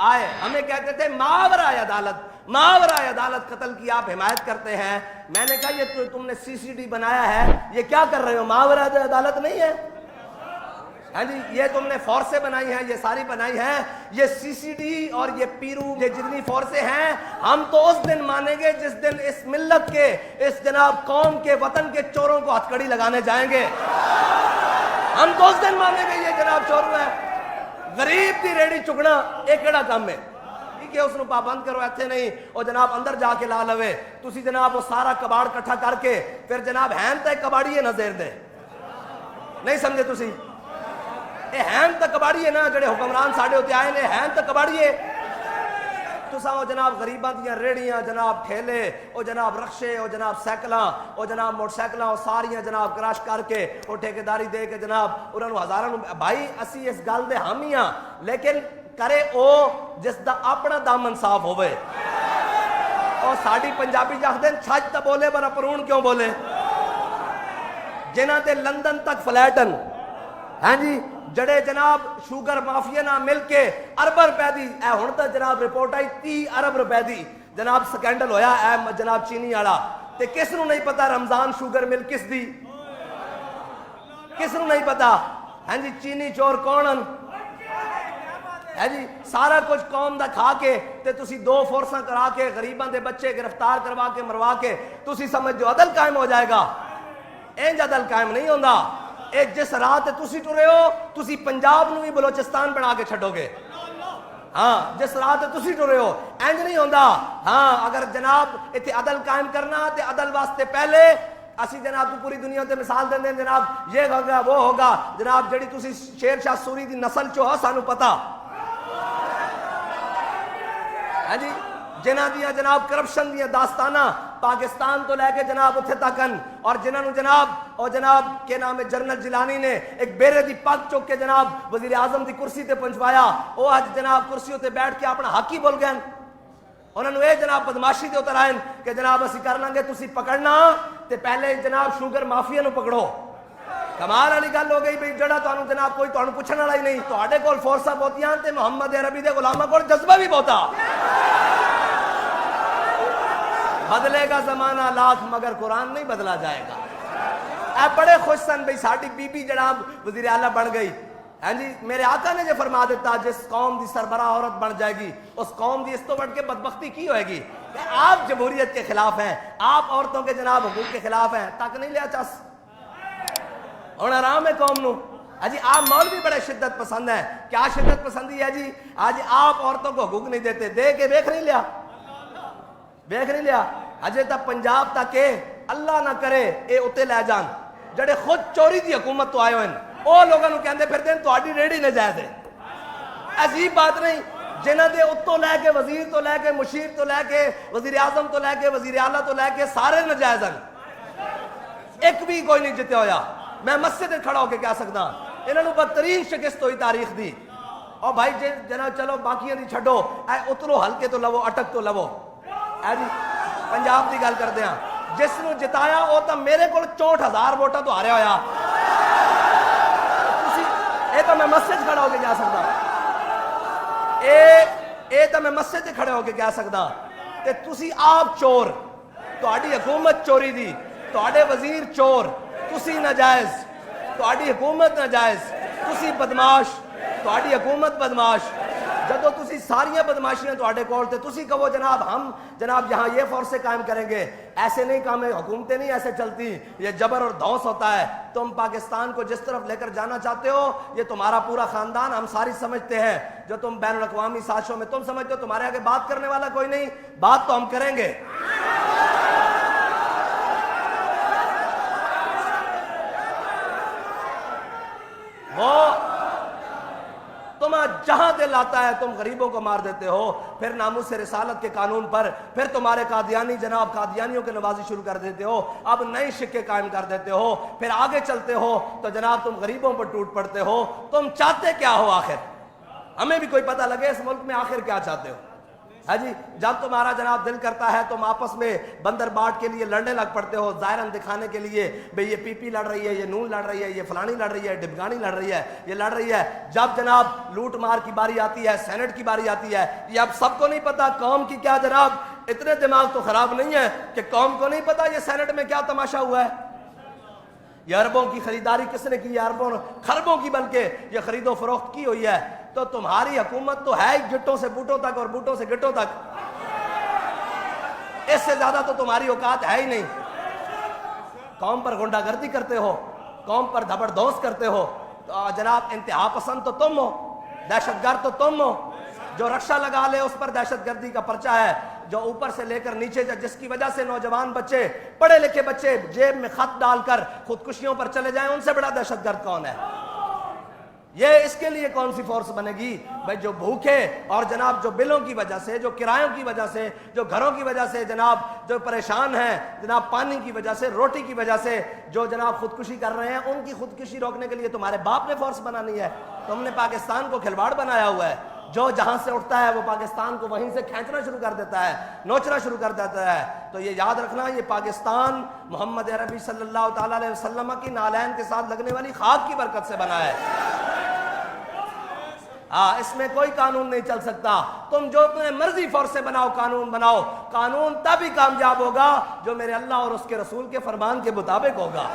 آئے ہمیں کہتے تھے ماورائے عدالت، ماورائے عدالت قتل کی آپ حمایت کرتے ہیں. میں نے کہا یہ تم نے سی سی ڈی بنایا ہے، یہ کیا کر رہے ہو؟ ماورائے عدالت نہیں ہے. ہاں جی، یہ تم نے فورسیں بنائی ہیں، یہ ساری بنائی ہیں، یہ سی سی ڈی اور یہ پیرو، یہ جتنی فورسیں ہیں، ہم تو اس دن مانیں گے جس دن اس ملت کے، اس جناب قوم کے، وطن کے چوروں کو ہتھ کڑی لگانے جائیں گے. ہم تو اس دن مانیں گے یہ جناب چور ہے. غریب دی ریڑی چکنا ایک کیڑا کام ہے کہ اس نو پابند کرو ایتھے نہیں اور جناب اندر جا کے لا لوے. تسی جناب وہ سارا کباڑ کٹھا کر کے پھر جناب ہین تے کباڑی ہے نظر دے. نہیں سمجھے تسی؟ اے ہین تے کباڑی ہے نا جڑے حکمران ساڈے ہوتے آئے نے، ہین تے کباڑی ہے. تساں او جناب غریباں دیاں ریڑیاں، جناب ٹھیلے، او جناب رکشے، او جناب سائیکلاں، او جناب موٹر سائیکلاں، او ساریاں جناب کراش کر کے او ٹھیکیداری دے کے جناب انہاں نوں ہزاراں نوں. بھائی اسی اس گل دے حامی ہاں، لیکن کرے او جس دا اپنا دامن صاف ہوئے. اور ساڑی پنجابی جاکدیں چھج تا بولے بنا پرون کیوں بولے. جنہ دے لندن تک فلیٹن، ہاں جی، جڑے جناب شوگر مافیا نہ مل کے ارب روپے دی، اے ہن تے جناب رپورٹ آئی 30 ارب روپے دی جناب سکینڈل ہویا اے جناب چینی والا. تے کس نوں نہیں پتا رمضان شوگر مل کس دی؟ کس نوں نہیں پتا؟ ہاں جی، چینی چور کون ہن؟ ہے جی، سارا کچھ قوم دا کھا کے تے تسی دو فورساں کرا کے غریباں دے بچے گرفتار کروا کے مروا کے تسی سمجھ جو عدل قائم ہو جائے گا. اینج عدل قائم نہیں ہوندا. ایک جس راہ تے تسی ٹرے ہو، تسی پنجاب نو بھی بلوچستان بنا کے چھڈو گے. ہاں، جس راہ تے تسی ٹرے ہو اینج نہیں ہوندا. ہاں، اگر جناب ایتھے عدل قائم کرنا تے عدل واسطے پہلے اسی جناب پوری دنیا تے مثال دیں جناب یہ ہوگا وہ ہوگا. جناب جڑی تسی شیر شاہ سوری دی نسل چو ہو سانو پتا. ہاں جی، جنہ دیا جناب کرپشن دیا داستانہ پاکستان تو لے کے جناب اتھے تکن، اور جنہوں نے جناب کے نام ہے جنرل جیلانی نے ایک بیرے دی پگ چک کے جناب وزیر اعظم دی کرسی تے پہنچوایا. وہ آج جناب کرسی تے بیٹھ کے اپنا حق ہی بول گئے. انہوں نے یہ جناب بدماشی تے اتر آئے کہ جناب اسی کر لیں گے، تسی پکڑنا تے پہلے جناب شوگر مافیا نو پکڑو. کمال والی گل ہو گئی بھئی جڑا تانوں جناب کوئی تانوں پوچھن والا ہی نہیں. تواڈے کول فورساں بہتیاں تے محمد عربی دے غلاماں کول جذبہ بھی بہتا. بدلے گا زمانہ لاکھ مگر قرآن نہیں بدلا جائے گا. اے بڑے خوش سن بھئی ساڈی بی بی جناب وزیر اعلیٰ بن گئی. ہاں جی، میرے آقا نے جو فرما دیتا جس قوم دی سربراہ عورت بن جائے گی اس قوم دی اس تو بڑھ کے بدبختی کی ہوئے گی کہ آپ جمہوریت کے خلاف ہیں، آپ عورتوں کے جناب حقوق کے خلاف ہیں. تک نہیں لیا چس ہن آرام ہے قوم نو. جی آپ مولوی بڑے شدت پسند ہیں. کیا شدت پسندی ہے جی؟ آج آپ عورتوں کو حقوق نہیں دیتے، دے کے دیکھ نہیں لیا، دیکھ نہیں لیا. اجے تک پنجاب تک اللہ نہ کرے اے اتے لے جان جڑے خود چوری دی حکومت تو آئے ہوئے ہیں، وہ لوگوں کہندے پھرتے ہیں تہاڈی ریڑھی ناجائز ہے. عجیب بات نہیں، جنہ دے اتوں لے کے وزیر تو لے کے مشیر تو لے کے وزیر اعظم تو لے کے وزیر اعلیٰ تو لے کے سارے ناجائز ہیں. ایک بھی کوئی نہیں جتے ہویا. میں مسجد کھڑا ہو کے کہہ سکتا انہوں نے بدترین شکست ہوئی تاریخ دی. اور بھائی جناب چلو باقیاں دی چھڈو، اے اترو ہلکے تو لو، اٹک تو لو. اے جی پنجاب دی گل کردے ہاں، جس نو جتایا وہ تو میرے کو 64,000 ووٹاں تو ہاریا ہویا. اے تو میں مسجد کھڑا ہو کے کہہ سکتا، اے تو میں مسجد کھڑے ہو کے کہہ سکتا کہ تسی آپ چور، تہاڈی حکومت چوری دی، تہاڈے وزیر چور، تسی ناجائز، تہاڈی حکومت ناجائز، تسی بدماش، تہاڈی حکومت بدماش. جدو تسی ساریاں بدماشیاں تہاڈے کول تے تسی کہو جناب ہم جناب یہاں یہ فورسیں قائم کریں گے. ایسے نہیں کام ہے، حکومتیں نہیں ایسے چلتی، یہ جبر اور دھوس ہوتا ہے. تم پاکستان کو جس طرف لے کر جانا چاہتے ہو یہ تمہارا پورا خاندان ہم ساری سمجھتے ہیں. جو تم بین الاقوامی سازشوں میں تم سمجھتے ہو تمہارے آگے بات کرنے والا کوئی نہیں، بات تو ہم کریں گے. وہ تم جہاں دل آتا ہے تم غریبوں کو مار دیتے ہو، پھر ناموس رسالت کے قانون پر پھر تمہارے قادیانی جناب قادیانیوں کے نوازی شروع کر دیتے ہو. اب نئی شکے قائم کر دیتے ہو، پھر آگے چلتے ہو تو جناب تم غریبوں پر ٹوٹ پڑتے ہو. تم چاہتے کیا ہو آخر؟ ہمیں بھی کوئی پتہ لگے اس ملک میں آخر کیا چاہتے ہو. ہے جی، جب تمہارا جناب دل کرتا ہے تم آپس میں بندر باٹ کے لیے لڑنے لگ پڑتے ہو، ظاہراً دکھانے کے لیے بھئی یہ پی پی لڑ رہی ہے، یہ نون لڑ رہی ہے، یہ فلانی لڑ رہی ہے، ڈبگانی لڑ رہی ہے، یہ لڑ رہی ہے۔ جب جناب لوٹ مار کی باری آتی ہے، سینٹ کی باری آتی ہے، یہ اب سب کو نہیں پتا قوم کی کیا جناب اتنے دماغ تو خراب نہیں ہے کہ قوم کو نہیں پتا یہ سینٹ میں کیا تماشا ہوا ہے۔ یہ اربوں کی خریداری کس نے کی ہے؟ اربوں خربوں کی بلکہ یہ خرید و فروخت کی ہوئی ہے۔ تو تمہاری حکومت تو ہے گٹوں سے بوٹوں تک اور بوٹوں سے گٹوں تک، اس سے زیادہ تو تمہاری اوقات ہے ہی نہیں۔ قوم پر غنڈہ گردی کرتے ہو، قوم پر دھبڑ دھوس کرتے ہو، تو جناب انتہا پسند تو تم ہو، دہشت گرد تو تم ہو۔ جو رکشہ لگا لے اس پر دہشت گردی کا پرچہ ہے، جو اوپر سے لے کر نیچے جس کی وجہ سے نوجوان بچے، پڑھے لکھے بچے جیب میں خط ڈال کر خودکشیوں پر چلے جائیں، ان سے بڑا دہشت گرد کون ہے؟ یہ اس کے لیے کون سی فورس بنے گی؟ بھائی جو بھوکے اور جناب جو بلوں کی وجہ سے، جو کرایوں کی وجہ سے، جو گھروں کی وجہ سے جناب جو پریشان ہیں، جناب پانی کی وجہ سے، روٹی کی وجہ سے جو جناب خودکشی کر رہے ہیں، ان کی خودکشی روکنے کے لیے تمہارے باپ نے فورس بنانی ہے۔ تم نے پاکستان کو کھلواڑ بنایا ہوا ہے، جو جہاں سے اٹھتا ہے وہ پاکستان کو وہیں سے کھینچنا شروع کر دیتا ہے، نوچنا شروع کر دیتا ہے۔ تو یہ یاد رکھنا، یہ پاکستان محمد عربی صلی اللہ تعالیٰ علیہ وسلم کی نالین کے ساتھ لگنے والی خاک کی برکت سے بنا ہے۔ اس میں کوئی قانون نہیں چل سکتا۔ تم جو اپنے مرضی فورس سے بناؤ، قانون بناؤ، قانون تبھی کامیاب ہوگا جو میرے اللہ اور اس کے رسول کے فرمان کے مطابق ہوگا،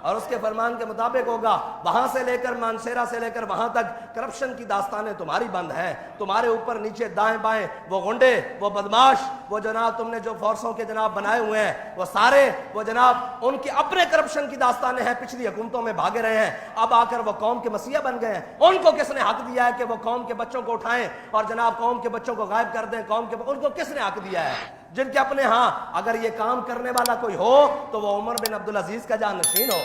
اور اس کے فرمان کے مطابق ہوگا۔ وہاں سے لے کر مانسیرا سے لے کر وہاں تک کرپشن کی داستانیں تمہاری بند ہیں۔ تمہارے اوپر نیچے دائیں بائیں وہ غنڈے، وہ بدماش، وہ جناب تم نے جو فورسوں کے جناب بنائے ہوئے ہیں، وہ سارے وہ جناب ان کے اپنے کرپشن کی داستانیں ہیں، پچھلی حکومتوں میں بھاگے رہے ہیں، اب آ کر وہ قوم کے مسیح بن گئے ہیں۔ ان کو کس نے حق دیا ہے کہ وہ قوم کے بچوں کو اٹھائیں اور جناب قوم کے بچوں کو غائب کر دیں؟ ان کو کس نے حق دیا ہے؟ جن کے اپنے ہاں اگر یہ کام کرنے والا کوئی ہو تو وہ عمر بن عبدالعزیز کا جانشین ہو۔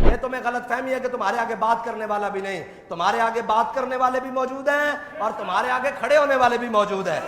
یہ تمہیں غلط فہمی ہے کہ تمہارے آگے بات کرنے والا بھی نہیں، تمہارے آگے بات کرنے والے بھی موجود ہیں اور تمہارے آگے کھڑے ہونے والے بھی موجود ہیں۔